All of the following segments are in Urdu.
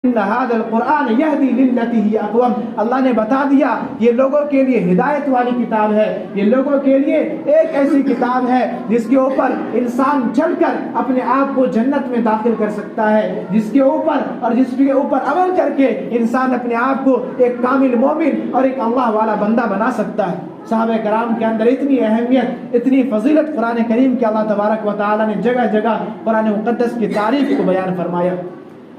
هذا القرآن يهدي للتي هي اقوم، اللہ نے بتا دیا یہ لوگوں کے لیے ہدایت والی کتاب ہے، یہ لوگوں کے لیے ایک ایسی کتاب ہے جس کے اوپر انسان چل کر اپنے آپ کو جنت میں داخل کر سکتا ہے، جس کے اوپر عمل کر کے انسان اپنے آپ کو ایک کامل مومن اور ایک اللہ والا بندہ بنا سکتا ہے۔ صحابہ کرام کے اندر اتنی اہمیت، اتنی فضیلت قرآن کریم کے اللہ تبارک و تعالی نے جگہ جگہ قرآن مقدس کی تعریف کو بیان فرمایا۔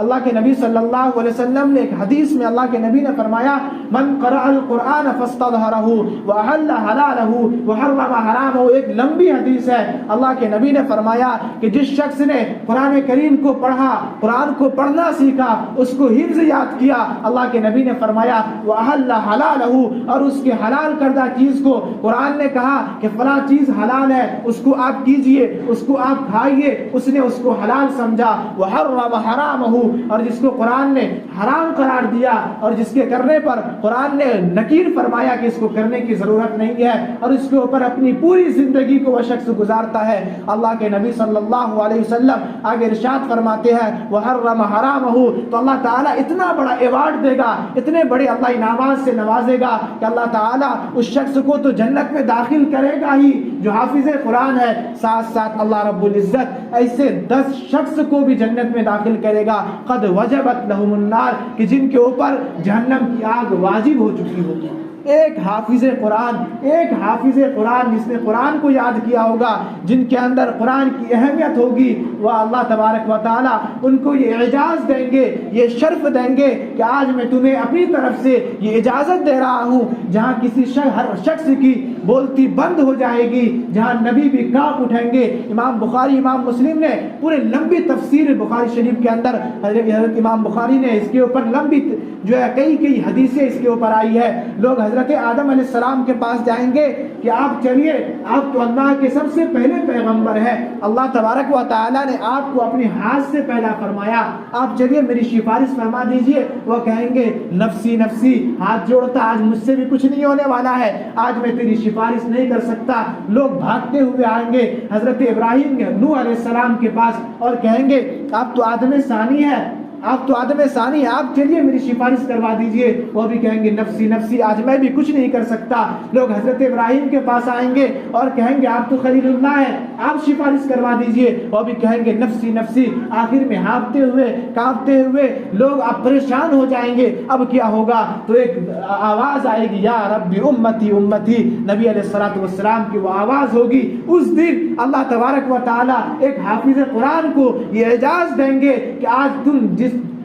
اللہ کے نبی صلی اللہ علیہ وسلم نے ایک حدیث میں اللہ کے نبی نے فرمایا من قرأ القرآن فاستظہرہ وأحل حلالہ وحرم حرامہ، ایک لمبی حدیث ہے۔ اللہ کے نبی نے فرمایا کہ جس شخص نے قرآن کریم کو پڑھا، قرآن کو پڑھنا سیکھا، اس کو حفظ یاد کیا، اللہ کے نبی نے فرمایا وأحل حلالہ، اور اس کے حلال کردہ چیز کو قرآن نے کہا کہ فلاں چیز حلال ہے، اس کو آپ کیجئے، اس کو آپ کھائیے، اس نے اس کو حلال سمجھا، وحرم حرامہ، اور جس کو قرآن نے حرام قرار دیا اور جس کے کرنے پر قرآن نے نکیر فرمایا کہ اس کو کرنے کی ضرورت نہیں ہے اور اس کے اوپر اپنی پوری زندگی کو وہ شخص گزارتا ہے، اللہ کے نبی صلی اللہ علیہ وسلم آگے ارشاد فرماتے ہیں وحرم حرامہ، تو اللہ تعالیٰ اتنا بڑا ایوارڈ دے گا، اتنے بڑے اللہ انعامات سے نوازے گا کہ اللہ تعالیٰ اس شخص کو تو جنت میں داخل کرے گا ہی جو حافظ قرآن ہے، ساتھ ساتھ اللہ رب العزت ایسے 10 شخص کو بھی جنت میں داخل کرے گا قد وجبت لهم النار، کہ جن کے اوپر جہنم کی آگ واجب ہو چکی ہوگی۔ ایک حافظ قرآن جس نے قرآن کو یاد کیا ہوگا، جن کے اندر قرآن کی اہمیت ہوگی، وہ اللہ تبارک و تعالیٰ ان کو یہ اعزاز دیں گے، یہ شرف دیں گے کہ آج میں تمہیں اپنی طرف سے یہ اجازت دے رہا ہوں، جہاں کسی ہر شخص کی بولتی بند ہو جائے گی، جہاں نبی بھی کانپ اٹھیں گے۔ امام بخاری، امام مسلم نے پورے لمبی تفسیر بخاری شریف کے اندر حضرت امام بخاری نے اس کے اوپر لمبی جو ہے کئی حدیثیں اس کے اوپر آئی ہے۔ لوگ حضرت آدم علیہ السلام کے پاس جائیں گے کہ آپ چلیے، آپ تو اللہ کے سب سے پہلے پیغمبر ہیں، اللہ تبارک و تعالیٰ نے آپ کو اپنے ہاتھ سے پیدا فرمایا، آپ چلیے میری سفارش فرما دیجئے۔ وہ کہیں گے نفسی نفسی، ہاتھ جوڑتا، آج مجھ سے بھی کچھ نہیں ہونے والا ہے، آج میں تیری سفارش نہیں کر سکتا۔ لوگ بھاگتے ہوئے آئیں گے حضرت ابراہیم نوح علیہ السلام کے پاس اور کہیں گے آپ تو آدم ثانی ہے، آپ چلیے میری سفارش کروا دیجئے۔ وہ بھی کہیں گے نفسی نفسی، آج میں بھی کچھ نہیں کر سکتا۔ لوگ حضرت ابراہیم کے پاس آئیں گے اور کہیں گے آپ تو خلیل اللہ ہیں، آپ سفارش کروا دیجئے۔ وہ بھی کہیں گے نفسی نفسی۔ آخر میں ہانپتے ہوئے کانپتے ہوئے لوگ اب پریشان ہو جائیں گے، اب کیا ہوگا؟ تو ایک آواز آئے گی یا رب امتی امتی، نبی علیہ السلام کی وہ آواز ہوگی۔ اس دن اللہ تبارک و تعالیٰ ایک حافظ قرآن کو یہ اعزاز دیں گے کہ آج تم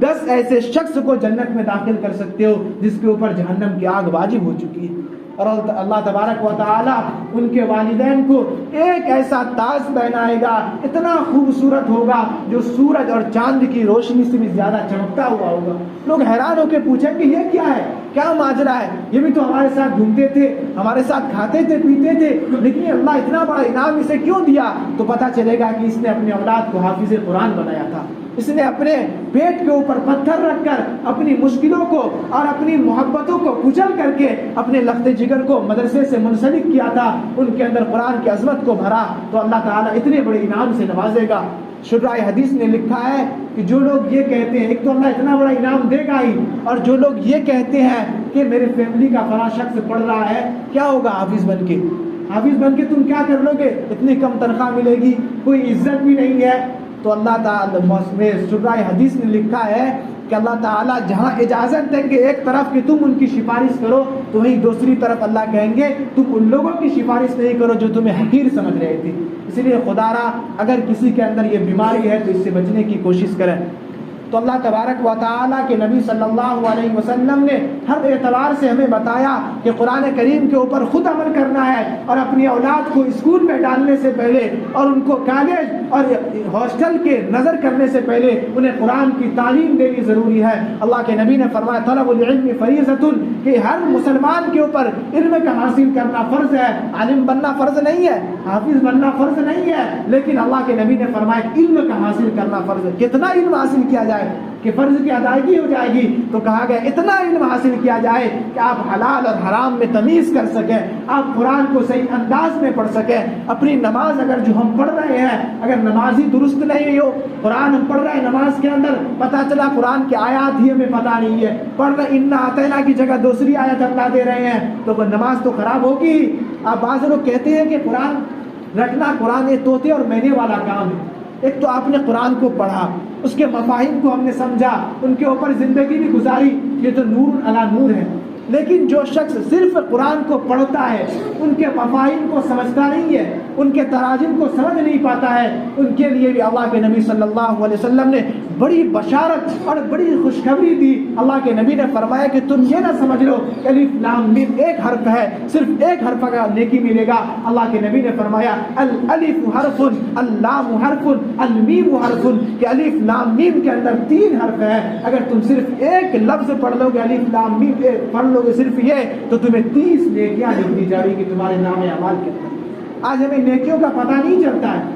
10 ایسے شخص کو جنت میں داخل کر سکتے ہو جس کے اوپر جہنم کی آگ واجب ہو چکی ہے، اور اللہ تبارک و تعالیٰ ان کے والدین کو ایک ایسا تاج پہنائے گا، اتنا خوبصورت ہوگا جو سورج اور چاند کی روشنی سے بھی زیادہ چمکتا ہوا ہوگا۔ لوگ حیران ہو کے پوچھیں کہ یہ کیا ہے، کیا ماجرا ہے؟ یہ بھی تو ہمارے ساتھ گھومتے تھے، ہمارے ساتھ کھاتے تھے، پیتے تھے، لیکن اللہ اتنا بڑا انعام اسے کیوں دیا؟ تو پتہ چلے گا کہ اس نے اپنے اولاد کو حافظ قرآن بنایا تھا، اس نے اپنے پیٹ کے اوپر پتھر رکھ کر اپنی مشکلوں کو اور اپنی محبتوں کو کچل کر کے اپنے لخت جگر کو مدرسے سے منسلک کیا تھا، ان کے اندر قرآن کی عظمت کو بھرا، تو اللہ تعالیٰ اتنے بڑے انعام سے نوازے گا۔ شرح حدیث نے لکھا ہے کہ جو لوگ یہ کہتے ہیں، ایک تو اللہ اتنا بڑا انعام دے گا ہی، اور جو لوگ یہ کہتے ہیں کہ میرے فیملی کا فلاں شخص پڑھ رہا ہے، کیا ہوگا حافظ بن کے تم کیا کر لو گے؟ اتنی کم تنخواہ ملے گی، کوئی عزت بھی نہیں ہے۔ تو اللہ تعالیٰ میں شرح حدیث نے لکھا ہے کہ اللہ تعالیٰ جہاں اجازت دیں گے ایک طرف کہ تم ان کی سفارش کرو، تو وہیں دوسری طرف اللہ کہیں گے تم ان لوگوں کی سفارش نہیں کرو جو تمہیں حقیر سمجھ رہے تھے۔ اسی لیے خدا را اگر کسی کے اندر یہ بیماری ہے تو اس سے بچنے کی کوشش کریں۔ تو اللہ تبارک و تعالیٰ کے نبی صلی اللہ علیہ وسلم نے ہر اعتبار سے ہمیں بتایا کہ قرآن کریم کے اوپر خود عمل کرنا ہے، اور اپنی اولاد کو اسکول میں ڈالنے سے پہلے اور ان کو کالج اور ہاسٹل کے نظر کرنے سے پہلے انہیں قرآن کی تعلیم دینی ضروری ہے۔ اللہ کے نبی نے فرمایا طلب العلم فریضۃ، کہ ہر مسلمان کے اوپر علم کا حاصل کرنا فرض ہے، عالم بننا فرض نہیں ہے، حافظ بننا فرض نہیں ہے، لیکن اللہ کے نبی نے فرمایا علم کا حاصل کرنا فرض ہے۔ کتنا علم حاصل کیا جائے، کہ فرض کی ادائیگی ہو جائے گی، تو کہا گیا اتنا علم حاصل کیا جائے کہ آپ حلال اور حرام میں تمیز کر سکیں، آپ قرآن کو صحیح انداز میں پڑھ سکیں۔ اپنی نماز اگر جو ہم پڑھ رہے ہیں، اگر نماز ہی درست نہیں ہو، قرآن ہم پڑھ رہے ہیں، نماز کے اندر پتہ چلا قرآن کی آیات ہی ہمیں پتہ نہیں ہے، پڑھ رہے انا اعطینا کی جگہ دوسری آیت اللہ دے رہے ہیں، تو وہ نماز تو خراب ہوگی۔ آپ بعض لوگ کہتے ہیں کہ قرآن رٹنا قرآن یہ طوطے اور مینے والا کام ہے۔ ایک تو آپ نے قرآن کو پڑھا، اس کے مفاہیم کو ہم نے سمجھا، ان کے اوپر زندگی بھی گزاری، یہ تو نور علی نور ہے۔ لیکن جو شخص صرف قرآن کو پڑھتا ہے، ان کے مفاہیم کو سمجھتا نہیں ہے، ان کے تراجم کو سمجھ نہیں پاتا ہے، ان کے لیے بھی اللہ کے نبی صلی اللہ علیہ وسلم نے بڑی بشارت اور بڑی خوشخبری دی۔ اللہ کے نبی نے فرمایا کہ تم یہ نہ سمجھ لو کہ الف لام میم ایک حرف ہے، صرف ایک حرف کا نیکی ملے گا۔ اللہ کے نبی نے فرمایا الالف حرف اللام حرف المیم حرف، کہ الف لام میم کے اندر 3 حرف ہے، اگر تم صرف ایک لفظ پڑھ لو گے الف لام میم پڑھ لو گے صرف یہ، تو تمہیں 30 نیکیاں لکھ دی جائے گی تمہارے نام اعمال کے اندر۔ آج ہمیں نیکیوں کا پتہ نہیں چلتا ہے۔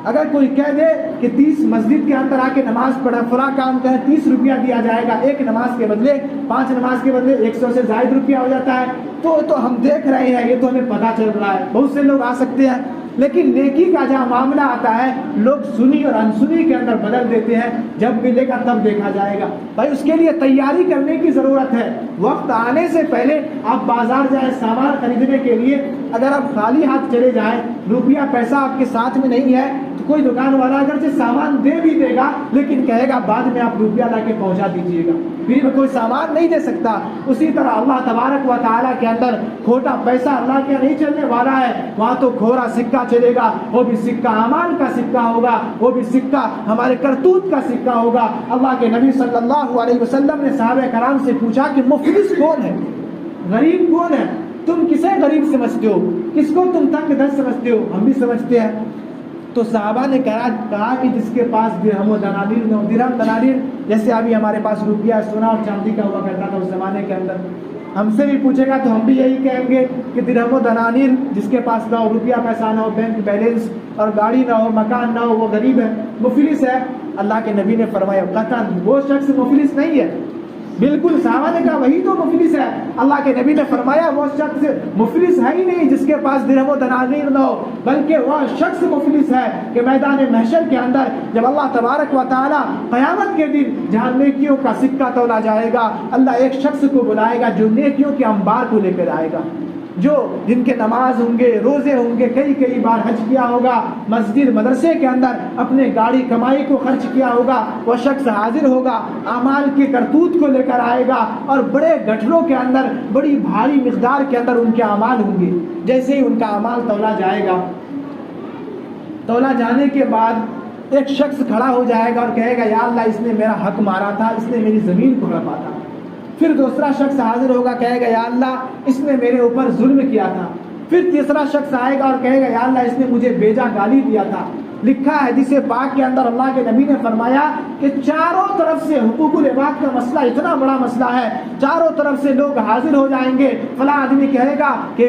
اگر کوئی کہہ دے کہ 30 مسجد کے اندر آ کے نماز پڑھا، فلاں کام کرے، 30 روپیہ دیا جائے گا، ایک نماز کے بدلے 5 نماز کے بدلے 100 سے زائد روپیہ ہو جاتا ہے، تو ہم دیکھ رہے ہیں، یہ تو ہمیں پتہ چل رہا ہے، بہت سے لوگ آ سکتے ہیں، لیکن نیکی کا جہاں معاملہ آتا ہے لوگ سنی اور انسنی کے اندر بدل دیتے ہیں، جب ملے گا تب دیکھا جائے گا۔ بھائی اس کے لیے تیاری کرنے کی ضرورت ہے، وقت آنے سے پہلے آپ بازار جائیں سامان خریدنے کے لیے، اگر آپ خالی ہاتھ چلے جائیں، روپیہ پیسہ آپ کے ساتھ میں نہیں ہے، تو کوئی دکان والا اگرچہ سامان دے بھی دے گا لیکن کہے گا بعد میں آپ روپیہ لا کے پہنچا دیجیے گا، پھر کوئی سامان نہیں دے سکتا۔ اسی طرح اللہ تبارک و تعالیٰ کے اندر کھوٹا پیسہ اللہ کے نہیں چلنے والا ہے، وہاں تو کھورا سکہ چلے گا، وہ بھی سکہ اعمال کا سکہ ہوگا، وہ بھی سکہ ہمارے کرتوت کا سکہ ہوگا۔ اللہ کے نبی صلی اللہ علیہ وسلم نے صحابہ کرام سے پوچھا کہ مفلس کون ہے، غریب کون ہے، تم کسے غریب سمجھتے ہو، کس کو تم تنگ دست سمجھتے ہو؟ ہم بھی سمجھتے ہیں۔ تو صحابہ نے کہا کہ جس کے پاس درہم و دنانیر نہ ہو، درہم دنانیر جیسے ابھی ہمارے پاس روپیہ سونا اور چاندی کا ہوا کرتا تھا اس زمانے کے اندر، ہم سے بھی پوچھے گا تو ہم بھی یہی کہیں گے کہ درہم و دنانیر جس کے پاس نہ ہو، روپیہ پیسہ نہ ہو، بینک بیلنس اور گاڑی نہ ہو، مکان نہ ہو، وہ غریب ہے، مفلس ہے۔ اللہ کے نبی نے فرمایا قطعاً وہ شخص مفلس نہیں ہے، بالکل۔ صحابہ نے کہا وہی تو مفلس ہے۔ اللہ کے نبی نے فرمایا وہ شخص مفلس ہے ہی نہیں جس کے پاس درہم و دنانیر نہ ہو، بلکہ وہ شخص مفلس ہے کہ میدان محشر کے اندر جب اللہ تبارک و تعالی قیامت کے دن جہاں نیکیوں کا سکہ تولا جائے گا، اللہ ایک شخص کو بلائے گا جو نیکیوں کے انبار کو لے کر آئے گا، جو جن کے نماز ہوں گے، روزے ہوں گے، کئی بار حج کیا ہوگا، مسجد مدرسے کے اندر اپنے گاڑی کمائی کو خرچ کیا ہوگا، وہ شخص حاضر ہوگا، اعمال کے کرتوت کو لے کر آئے گا، اور بڑے گٹھروں کے اندر بڑی بھاری مقدار کے اندر ان کے اعمال ہوں گے۔ جیسے ہی ان کا اعمال تولا جائے گا، تولا جانے کے بعد ایک شخص کھڑا ہو جائے گا اور کہے گا یا اللہ اس نے میرا حق مارا تھا، اس نے میری زمین کو ہڑپا تھا۔ پھر دوسرا شخص حاضر ہوگا، کہے گا یا اللہ اس نے میرے اوپر ظلم کیا تھا۔ پھر تیسرا شخص آئے گا اور کہے گا یا اللہ اس نے مجھے بیجا گالی دیا تھا۔ لکھا ہے حدیث پاک کے اندر اللہ کے نبی نے فرمایا کہ چاروں طرف سے حقوق العباد کا مسئلہ اتنا بڑا مسئلہ ہے، چاروں طرف سے لوگ حاضر ہو جائیں گے۔ فلاں آدمی کہے گا کہ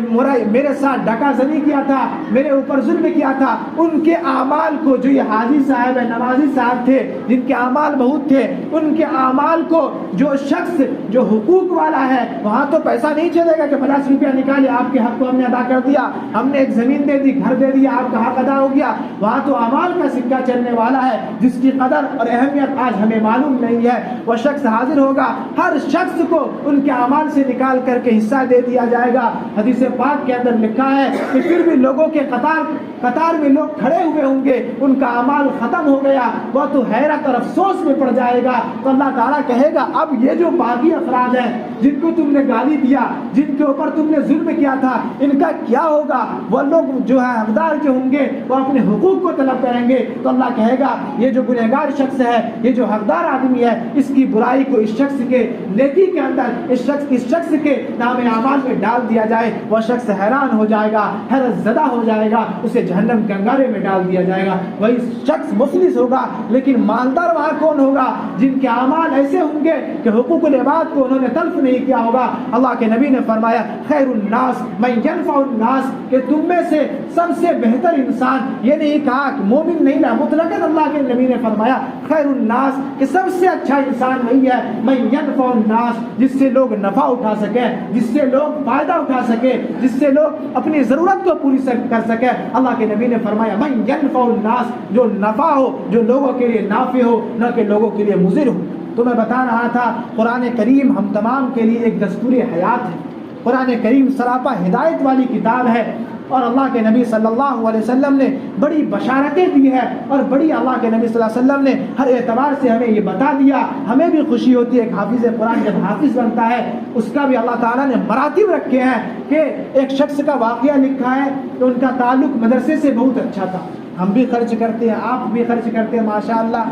میرے ساتھ ڈکا زنی کیا تھا، میرے اوپر ظلم کیا تھا، ان کے اعمال کو، جو یہ حاجی صاحب ہے، نمازی صاحب تھے جن کے اعمال بہت تھے، ان کے اعمال کو جو شخص جو حقوق والا ہے، وہاں تو پیسہ نہیں چلے گا کہ 50 روپیہ نکالے آپ کے حق کو ہم نے ادا کر دیا، ہم نے ایک زمین دے دی، گھر دے دیا، آپ کا حق ادا ہو گیا، وہاں تو اعمال کا سکہ چلنے والا ہے جس کی قدر اور اہمیت آج ہمیں معلوم نہیں ہے۔ وہ شخص حاضر ہوگا، ہر شخص کو ان کے اعمال سے نکال کر کے حصہ دے دیا جائے گا۔ حدیث پاک کے اندر لکھا ہے کہ پھر بھی لوگوں کے قطار میں لوگ کھڑے ہوئے ہوں گے، ان کا اعمال ختم ہو گیا، وہ تو حیرت اور افسوس میں پڑ جائے گا۔ تو اللہ تعالیٰ کہے گا اب یہ جو باقی افراد ہیں جن کو تم نے گالی دیا، جن کے اوپر تم نے ظلم کیا تھا، ان کا کیا ہوگا؟ وہ لوگ جو ہے حقدار جو ہوں گے وہ اپنے حقوق کو طلب کریں گے۔ تو اللہ کہے گا یہ جو گنہگار شخص ہے، یہ جو حقدار آدمی ہے، اس کی برائی کو اس شخص کے نیکی کے اندر اس شخص کے نام اعمال میں ڈال دیا جائے۔ وہ شخص حیران ہو جائے گا، حیرت زدہ ہو جائے گا، اسے جہنم کے انگارے میں ڈال دیا جائے گا۔ وہی شخص مفلس ہوگا، لیکن مالدار وہاں کون ہوگا؟ جن کے اعمال ایسے ہوں گے کہ حقوق العباد کو انہوں نے تلف نہیں کیا ہوگا۔ اللہ کے نبی نے فرمایا خیر الناس من ينفع الناس، کہ تم میں سے سب سے بہتر انسان، یہ نہیں کہا مومن نہیں رہا، مطلقاً اللہ کے نبی نے فرمایا خیر الناس کہ سب سے اچھا انسان وہی ہے من ینفع الناس، جس سے لوگ نفع اٹھا سکیں، جس سے لوگ فائدہ اٹھا سکے، جس سے لوگ اپنی ضرورت کو پوری کر سکے۔ اللہ کے نبی نے فرمایا من ینفع الناس، جو نفع ہو، جو لوگوں کے لیے نافع ہو، نہ کہ لوگوں کے لیے مضر ہو۔ تو میں بتا رہا تھا قرآن کریم ہم تمام کے لیے ایک دستور حیات ہے۔ قرآن کریم سراپا ہدایت والی کتاب ہے، اور اللہ کے نبی صلی اللہ علیہ وسلم نے بڑی بشارتیں دی ہے، اور بڑی اللہ کے نبی صلی اللہ علیہ وسلم نے ہر اعتبار سے ہمیں یہ بتا دیا۔ ہمیں بھی خوشی ہوتی ہے کہ حافظ قرآن جب حافظ بنتا ہے اس کا بھی اللہ تعالیٰ نے مراتب رکھے ہیں، کہ ایک شخص کا واقعہ لکھا ہے کہ ان کا تعلق مدرسے سے بہت اچھا تھا۔ ہم بھی خرچ کرتے ہیں، آپ بھی خرچ کرتے ہیں ماشاءاللہ۔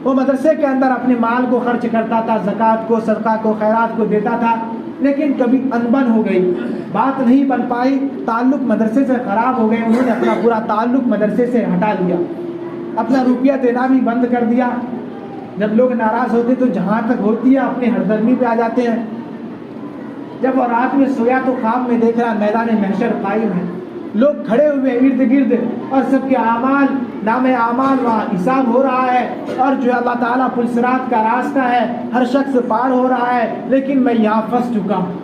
وہ مدرسے کے اندر اپنے مال کو خرچ کرتا تھا، زکوٰۃ کو، صدقہ کو، خیرات کو دیتا تھا، لیکن کبھی انبن ہو گئی، بات نہیں بن پائی، تعلق مدرسے سے خراب ہو گئے۔ انہوں نے اپنا پورا تعلق مدرسے سے ہٹا لیا، اپنا روپیہ دینا بھی بند کر دیا۔ جب لوگ ناراض ہوتے تو جہاں تک ہوتی ہے اپنے ہردرمی پہ آ جاتے ہیں۔ جب وہ رات میں سویا تو خواب میں دیکھ رہا میدان محشر قائم ہے، لوگ کھڑے ہوئے ارد گرد، اور سب کے اعمال، نام اعمال وہاں حساب ہو رہا ہے، اور جو اللہ تعالیٰ پل صراط کا راستہ ہے ہر شخص پار ہو رہا ہے، لیکن میں یہاں پھنس چکا ہوں۔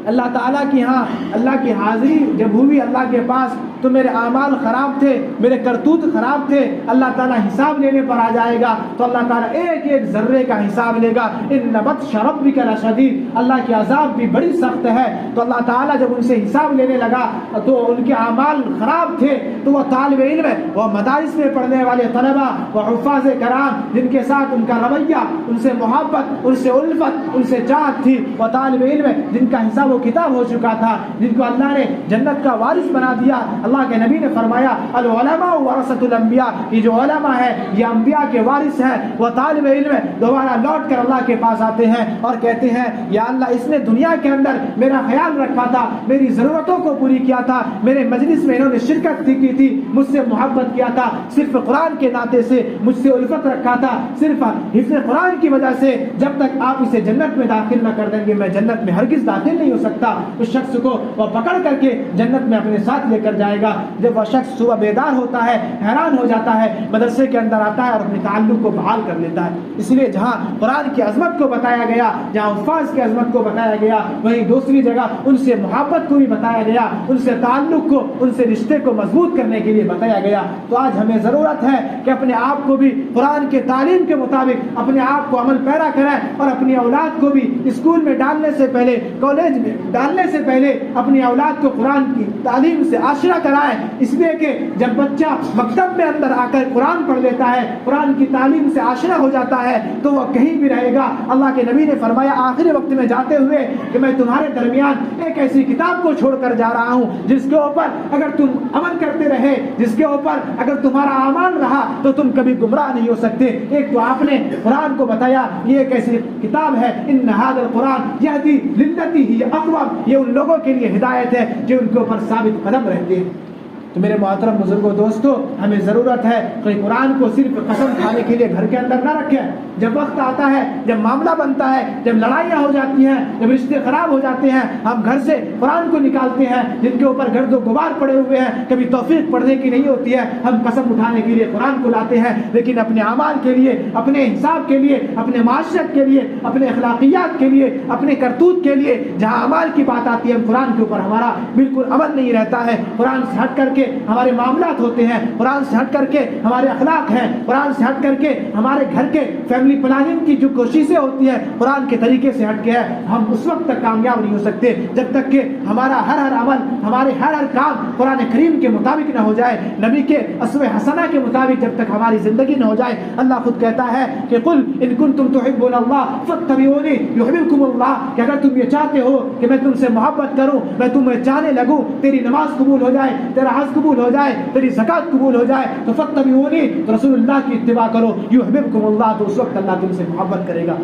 اللہ تعالیٰ کی ہاں اللہ کی حاضری جب ہوئی اللہ کے پاس تو میرے اعمال خراب تھے، میرے کرتوت خراب تھے، اللہ تعالیٰ حساب لینے پر آ جائے گا تو اللہ تعالیٰ ایک ایک ذرے کا حساب لے گا۔ ان بطش ربک لشدید، اللہ کی عذاب بھی بڑی سخت ہے۔ تو اللہ تعالیٰ جب ان سے حساب لینے لگا تو ان کے اعمال خراب تھے، تو وہ طالب علم، وہ مدارس میں پڑھنے والے طلبہ، وہ حفاظ کرام جن کے ساتھ ان کا رویہ، ان سے محبت، ان سے الفت، ان سے چاہت تھی، وہ طالب علم جن کا حساب و کتاب ہو چکا تھا، جن کو اللہ نے جنت کا وارث بنا دیا۔ اللہ کے نبی نے فرمایا العلماء ورثۃ الانبیاء، یہ جو علماء ہے یہ انبیاء کے وارث ہیں۔ وہ طالب علم دوبارہ لوٹ کر اللہ کے پاس آتے ہیں اور کہتے ہیں یا اللہ اس نے دنیا کے اندر میرا خیال رکھا تھا، میری ضرورتوں کو پوری کیا تھا، میرے مجلس میں انہوں نے شرکت کی تھی، مجھ سے محبت کیا تھا، صرف قرآن کے ناطے سے مجھ سے الفت رکھا تھا، صرف حفظ قرآن کی وجہ سے جب تک آپ اسے جنت میں داخل نہ کر دیں گے میں جنت میں ہرگز داخل نہیں ہو سکتا۔ اس شخص کو وہ پکڑ کر کے جنت میں اپنے ساتھ لے کر جائے گا۔ جب وہ شخص صبح بیدار ہوتا ہے، حیران ہو جاتا ہے، مدرسے کے اندر آتا ہے اور اپنے تعلق کو بحال کر لیتا ہے۔ اس لیے جہاں قرآن کی عظمت کو بتایا گیا، جہاں حفاظ کی عظمت کو بتایا گیا، وہیں دوسری جگہ ان سے محبت کو بھی بتایا گیا، ان سے تعلق کو، ان سے رشتے کو مضبوط کرنے کے لیے بتایا گیا۔ تو آج ہمیں ضرورت ہے کہ اپنے آپ کو بھی قرآن کے تعلیم کے مطابق اپنے آپ کو عمل پیرا کریں، اور اپنی اولاد کو بھی اسکول میں ڈالنے سے پہلے، کالج میں ڈالنے سے پہلے اپنی اولاد کو قرآن کی تعلیم سے آشنا کرائیں، اس لیے کہ جب بچہ مکتب میں اندر آ کر قرآن پڑھ لیتا ہے، قرآن کی تعلیم سے آشنا ہو جاتا ہے تو وہ کہیں بھی رہے گا۔ اللہ کے نبی نے فرمایا آخری وقت میں جاتے ہوئے کہ میں تمہارے درمیان ایک ایسی کتاب کو چھوڑ کر جا رہا ہوں جس کے اوپر اگر تم عمل کرتے رہے، جس کے اوپر اگر تمہارا اعمال رہا تو تم کبھی گمراہ نہیں ہو سکتے۔ ایک تو آپ نے قرآن کو بتایا، یہ ایک ایسی کتاب ہے ان ھذا القرآن یہدی للتی ہی اقوم، یہ ان لوگوں کے لیے ہدایت ہے جو ان کے اوپر ثابت قدم رہتے ہیں۔ تو میرے محترم بزرگوں دوستو، ہمیں ضرورت ہے کہ قرآن کو صرف قسم کھانے کے لیے گھر کے اندر نہ رکھیں۔ جب وقت آتا ہے، جب معاملہ بنتا ہے، جب لڑائیاں ہو جاتی ہیں، جب رشتے خراب ہو جاتے ہیں، ہم گھر سے قرآن کو نکالتے ہیں جن کے اوپر گرد و غبار پڑے ہوئے ہیں، کبھی توفیق پڑھنے کی نہیں ہوتی ہے، ہم قسم اٹھانے کے لیے قرآن کو لاتے ہیں، لیکن اپنے اعمال کے لیے، اپنے حساب کے لیے، اپنے معاشرت کے لیے، اپنے اخلاقیات کے لیے، اپنے کرتوت کے لیے جہاں اعمال کی بات آتی ہے، ہم قرآن کے اوپر ہمارا بالکل عمل نہیں رہتا ہے۔ قرآن سے ہٹ کر کے ہمارے معاملات ہوتے ہیں، قرآن سے ہٹ کر کے ہمارے اخلاق ہیں، قرآن سے ہٹ کر کے ہمارے گھر کے فیملی پلاننگ کی جو کوششیں ہوتی ہیں قرآن کے طریقے سے ہٹ کے ہے۔ ہم اس وقت تک کامیاب نہیں ہو سکتے جب تک کہ ہمارا ہر عمل، ہمارے ہر کام قرآن کریم کے مطابق نہ ہو جائے، نبی کے اسوہ حسنہ کے مطابق جب تک ہماری زندگی نہ ہو جائے۔ اللہ خود کہتا ہے کہ قل ان کنتم تحبون اللہ فاتبعونی یحببکم اللہ، کہ اگر تم یہ چاہتے ہو کہ میں تم سے محبت کروں، میں تمہیں چاہنے لگوں، تیری نماز قبول ہو جائے، تیرا حج قبول ہو جائے، تیری زکات قبول ہو جائے، تو فاتبعونی، تو رسول اللہ کی اتباع کرو، یحببکم اللہ، تو اس وقت اللہ تم سے محبت کرے گا۔